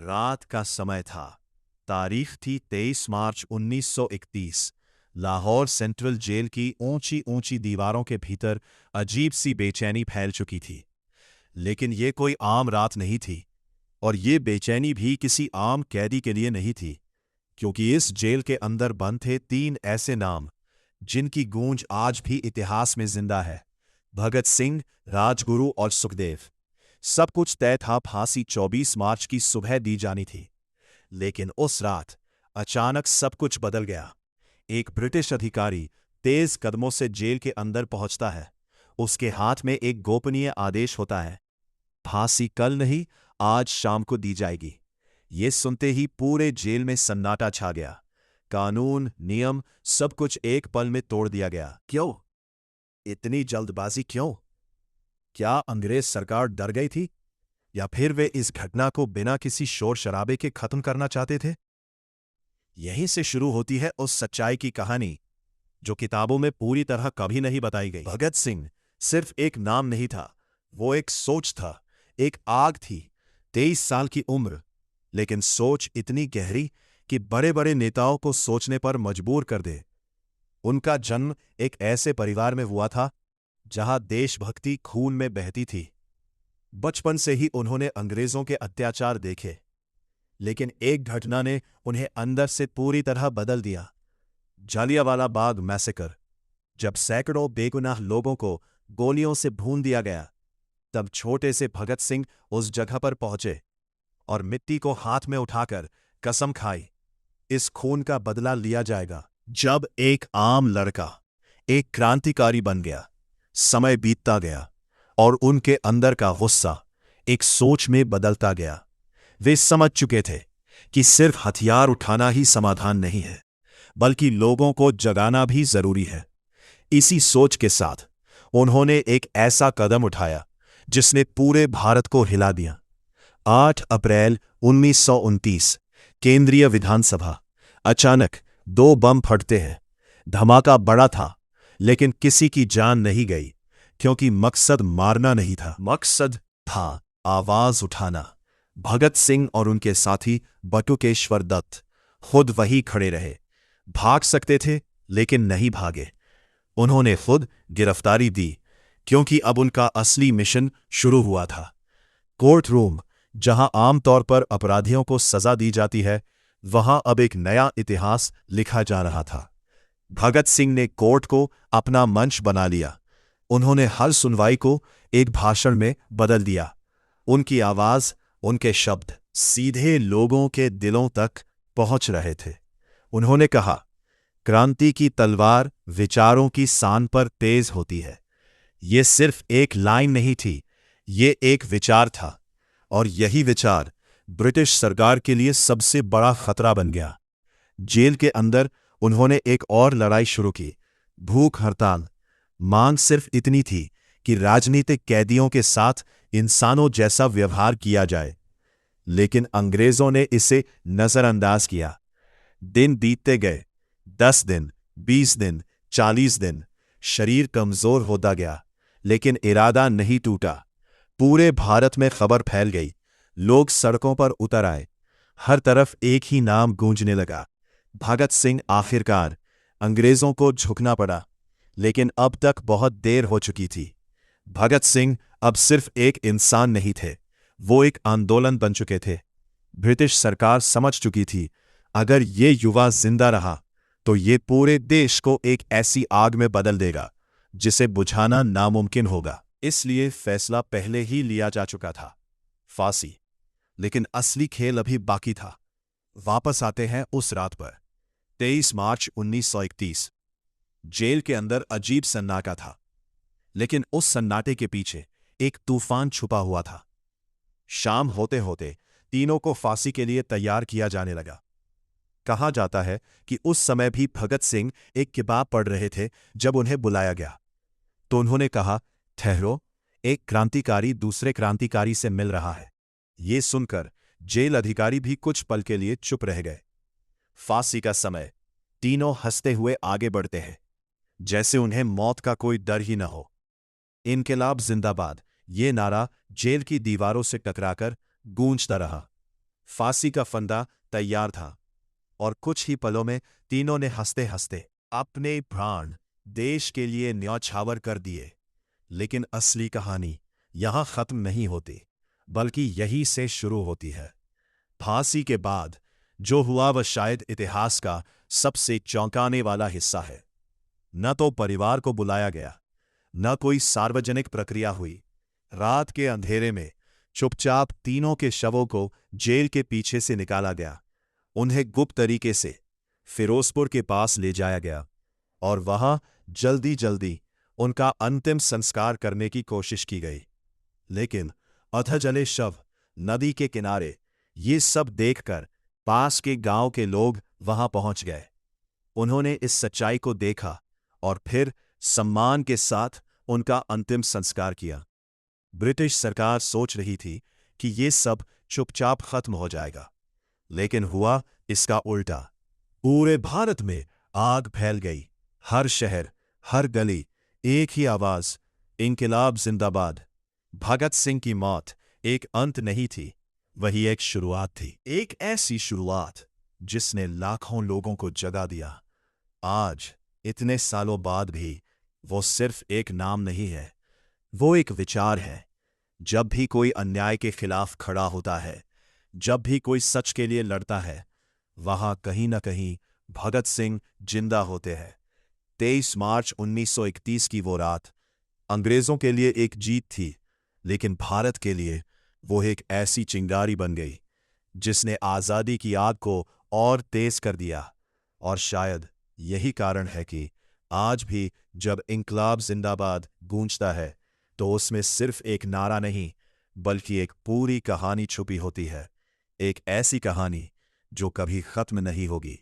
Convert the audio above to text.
रात का समय था। तारीख थी 23 मार्च 1931। लाहौर सेंट्रल जेल की ऊंची ऊंची दीवारों के भीतर अजीब सी बेचैनी फैल चुकी थी। लेकिन ये कोई आम रात नहीं थी, और ये बेचैनी भी किसी आम कैदी के लिए नहीं थी, क्योंकि इस जेल के अंदर बंद थे 3 ऐसे नाम जिनकी गूंज आज भी इतिहास में जिंदा है: भगत सिंह, राजगुरु और सुखदेव। सब कुछ तय था, फांसी 24 मार्च की सुबह दी जानी थी। लेकिन उस रात अचानक सब कुछ बदल गया। एक ब्रिटिश अधिकारी तेज कदमों से जेल के अंदर पहुंचता है। उसके हाथ में एक गोपनीय आदेश होता है: फांसी कल नहीं, आज शाम को दी जाएगी। ये सुनते ही पूरे जेल में सन्नाटा छा गया। कानून, नियम, सब कुछ एक पल में तोड़ दिया गया। क्यों? इतनी जल्दबाजी क्यों? क्या अंग्रेज सरकार डर गई थी, या फिर वे इस घटना को बिना किसी शोर शराबे के खत्म करना चाहते थे? यहीं से शुरू होती है उस सच्चाई की कहानी जो किताबों में पूरी तरह कभी नहीं बताई गई। भगत सिंह सिर्फ एक नाम नहीं था, वो एक सोच था, एक आग थी। 23 साल की उम्र, लेकिन सोच इतनी गहरी कि बड़े बड़े नेताओं को सोचने पर मजबूर कर दे। उनका जन्म एक ऐसे परिवार में हुआ था जहां देशभक्ति खून में बहती थी। बचपन से ही उन्होंने अंग्रेजों के अत्याचार देखे, लेकिन एक घटना ने उन्हें अंदर से पूरी तरह बदल दिया। जालियांवाला बाग मैसेकर। जब सैकड़ों बेगुनाह लोगों को गोलियों से भून दिया गया, तब छोटे से भगत सिंह उस जगह पर पहुंचे और मिट्टी को हाथ में उठाकर कसम खाई, इस खून का बदला लिया जाएगा। जब एक आम लड़का एक क्रांतिकारी बन गया, समय बीतता गया और उनके अंदर का गुस्सा एक सोच में बदलता गया। वे समझ चुके थे कि सिर्फ हथियार उठाना ही समाधान नहीं है, बल्कि लोगों को जगाना भी जरूरी है। इसी सोच के साथ उन्होंने एक ऐसा कदम उठाया जिसने पूरे भारत को हिला दिया। 8 अप्रैल 1929, केंद्रीय विधानसभा। अचानक 2 बम फटते हैं। धमाका बड़ा था, लेकिन किसी की जान नहीं गई, क्योंकि मकसद मारना नहीं था, मकसद था आवाज उठाना। भगत सिंह और उनके साथी बटुकेश्वर दत्त खुद वहीं खड़े रहे। भाग सकते थे, लेकिन नहीं भागे। उन्होंने खुद गिरफ्तारी दी, क्योंकि अब उनका असली मिशन शुरू हुआ था। कोर्ट रूम, जहां आमतौर पर अपराधियों को सजा दी जाती है, वहां अब एक नया इतिहास लिखा जा रहा था। भगत सिंह ने कोर्ट को अपना मंच बना लिया। उन्होंने हर सुनवाई को एक भाषण में बदल दिया। उनकी आवाज, उनके शब्द सीधे लोगों के दिलों तक पहुंच रहे थे। उन्होंने कहा, क्रांति की तलवार विचारों की सान पर तेज होती है। ये सिर्फ एक लाइन नहीं थी, ये एक विचार था, और यही विचार ब्रिटिश सरकार के लिए सबसे बड़ा खतरा बन गया। जेल के अंदर उन्होंने एक और लड़ाई शुरू की, भूख हड़ताल। मांग सिर्फ इतनी थी कि राजनीतिक कैदियों के साथ इंसानों जैसा व्यवहार किया जाए, लेकिन अंग्रेजों ने इसे नजरअंदाज किया। दिन बीतते गए, 10 दिन, 20 दिन, 40 दिन। शरीर कमजोर होता गया, लेकिन इरादा नहीं टूटा। पूरे भारत में खबर फैल गई, लोग सड़कों पर उतर आए। हर तरफ एक ही नाम गूंजने लगा, भगत सिंह। आखिरकार अंग्रेजों को झुकना पड़ा, लेकिन अब तक बहुत देर हो चुकी थी। भगत सिंह अब सिर्फ एक इंसान नहीं थे, वो एक आंदोलन बन चुके थे। ब्रिटिश सरकार समझ चुकी थी, अगर ये युवा जिंदा रहा तो ये पूरे देश को एक ऐसी आग में बदल देगा जिसे बुझाना नामुमकिन होगा। इसलिए फैसला पहले ही लिया जा चुका था, फांसी। लेकिन असली खेल अभी बाकी था। वापस आते हैं उस रात पर, 23 मार्च 1931। जेल के अंदर अजीब सन्नाटा था, लेकिन उस सन्नाटे के पीछे एक तूफान छुपा हुआ था। शाम होते होते तीनों को फांसी के लिए तैयार किया जाने लगा। कहा जाता है कि उस समय भी भगत सिंह एक किताब पढ़ रहे थे जब उन्हें बुलाया गया, तो उन्होंने कहा, ठहरो, एक क्रांतिकारी दूसरे क्रांतिकारी से मिल रहा है। ये सुनकर जेल अधिकारी भी कुछ पल के लिए चुप रह गए। फांसी का समय। तीनों हंसते हुए आगे बढ़ते हैं, जैसे उन्हें मौत का कोई डर ही न हो। इनकलाब जिंदाबाद, ये नारा जेल की दीवारों से टकराकर गूंजता रहा। फांसी का फंदा तैयार था और कुछ ही पलों में तीनों ने हंसते हंसते अपने प्राण देश के लिए न्यौछावर कर दिए। लेकिन असली कहानी यहां खत्म नहीं होती, बल्कि यहीं से शुरू होती है। फांसी के बाद जो हुआ वह शायद इतिहास का सबसे चौंकाने वाला हिस्सा है। न तो परिवार को बुलाया गया, न कोई सार्वजनिक प्रक्रिया हुई। रात के अंधेरे में चुपचाप तीनों के शवों को जेल के पीछे से निकाला गया। उन्हें गुप्त तरीके से फिरोजपुर के पास ले जाया गया और वहां जल्दी जल्दी उनका अंतिम संस्कार करने की कोशिश की गई। लेकिन अधजले शव, नदी के किनारे, ये सब देखकर पास के गांव के लोग वहां पहुंच गए। उन्होंने इस सच्चाई को देखा और फिर सम्मान के साथ उनका अंतिम संस्कार किया। ब्रिटिश सरकार सोच रही थी कि ये सब चुपचाप खत्म हो जाएगा, लेकिन हुआ इसका उल्टा। पूरे भारत में आग फैल गई। हर शहर, हर गली एक ही आवाज, इंकिलाब जिंदाबाद। भगत सिंह की मौत एक अंत नहीं थी, वही एक शुरुआत थी। एक ऐसी शुरुआत जिसने लाखों लोगों को जगा दिया। आज इतने सालों बाद भी वो सिर्फ एक नाम नहीं है, वो एक विचार है। जब भी कोई अन्याय के खिलाफ खड़ा होता है, जब भी कोई सच के लिए लड़ता है, वहां कहीं ना कहीं भगत सिंह जिंदा होते हैं। 23 मार्च 1931 की वो रात अंग्रेजों के लिए एक जीत थी, लेकिन भारत के लिए वो एक ऐसी चिंगारी बन गई जिसने आज़ादी की आग को और तेज कर दिया। और शायद यही कारण है कि आज भी जब इंकलाब जिंदाबाद गूंजता है तो उसमें सिर्फ एक नारा नहीं, बल्कि एक पूरी कहानी छुपी होती है। एक ऐसी कहानी जो कभी खत्म नहीं होगी।